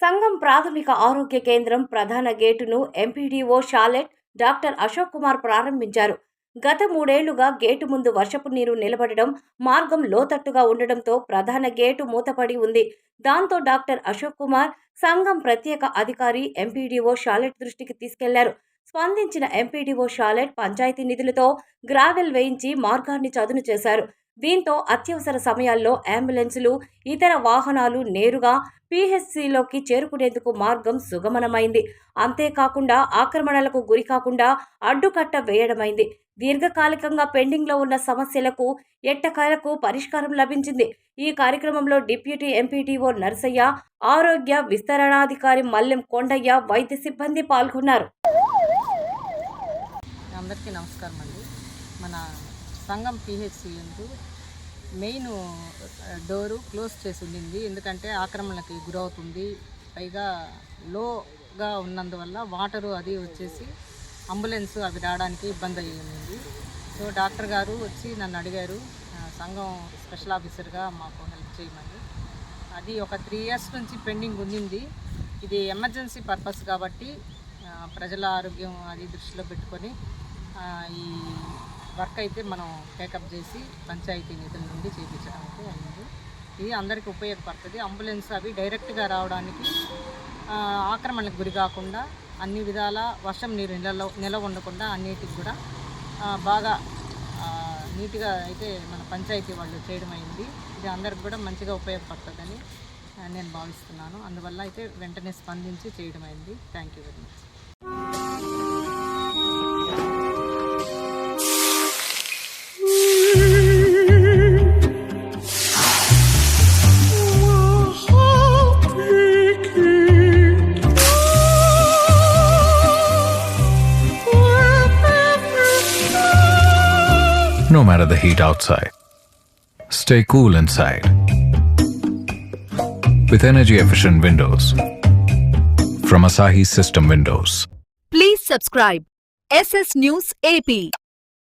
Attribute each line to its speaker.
Speaker 1: సంఘం ప్రాథమిక ఆరోగ్య కేంద్రం ప్రధాన గేటును ఎంపీడీఓ షాలెట్ డాక్టర్ అశోక్ కుమార్ ప్రారంభించారు. గత 3 ఏళ్లుగా గేటు ముందు వర్షపు నీరు నిలబడడం, మార్గం లోతట్టుగా ఉండడంతో ప్రధాన గేటు మూతపడి ఉంది. దాంతో డాక్టర్ అశోక్ కుమార్ సంఘం ప్రత్యేక అధికారి ఎంపీడీఓ షాలెట్ దృష్టికి తీసుకెళ్లారు. స్పందించిన ఎంపీడీఓ షాలెట్ పంచాయతీ నిధులతో గ్రావెల్ వేయించి మార్గాన్ని చదును చేశారు. దీంతో అత్యవసర సమయాల్లో అంబులెన్సులు, ఇతర వాహనాలు నేరుగా పీహెచ్సీలోకి చేరుకునేందుకు మార్గం సుగమనమైంది. అంతేకాకుండా ఆక్రమణలకు గురికాకుండా అడ్డుకట్ట వేయడమైంది. దీర్ఘకాలికంగా పెండింగ్లో ఉన్న సమస్యలకు ఎట్టకేలకు పరిష్కారం లభించింది. ఈ కార్యక్రమంలో డిప్యూటీ ఎంపీటీఓ నర్సయ్య, ఆరోగ్య విస్తరణాధికారి మల్లెం కొండయ్య, వైద్య సిబ్బంది పాల్గొన్నారు.
Speaker 2: అందరికీ నమస్కారం అండి. మన సంఘం పిహెచ్సి యందు మెయిన్ డోరు క్లోజ్ చేసి ఉండింది. ఎందుకంటే ఆక్రమణలకి గురవుతుంది. పైగా లోగా ఉన్నందువల్ల వాటరు అది వచ్చేసి అంబులెన్స్ అవి రావడానికి ఇబ్బంది అయ్యింది. సో డాక్టర్ గారు వచ్చి నన్ను అడిగారు సంఘం స్పెషల్ ఆఫీసర్గా మాకు హెల్ప్ చేయమని. అది ఒక 3 years నుంచి పెండింగ్ ఉండింది. ఇది ఎమర్జెన్సీ పర్పస్ కాబట్టి ప్రజల ఆరోగ్యం అది దృష్టిలో పెట్టుకొని ఈ వర్క్ అయితే మనం టేకప్ చేసి పంచాయతీ నిధుల నుండి చేయించడం అయితే అయింది. ఇది అందరికీ ఉపయోగపడుతుంది. అంబులెన్స్ అవి డైరెక్ట్గా రావడానికి ఆక్రమణకు గురి కాకుండా అన్ని విధాల వర్షం నీరు నిలవ ఉండకుండా అన్నిటికి కూడా బాగా నీట్గా అయితే మన పంచాయతీ వాళ్ళు చేయడం అయింది. ఇది అందరికి కూడా మంచిగా ఉపయోగపడుతుందని నేను భావిస్తున్నాను. అందువల్ల అయితే వెంటనే స్పందించి చేయడం అయింది. Thank you very much.
Speaker 3: No matter the heat outside, stay cool inside with energy-efficient windows from Asahi System Windows.
Speaker 4: Please subscribe SS News AP.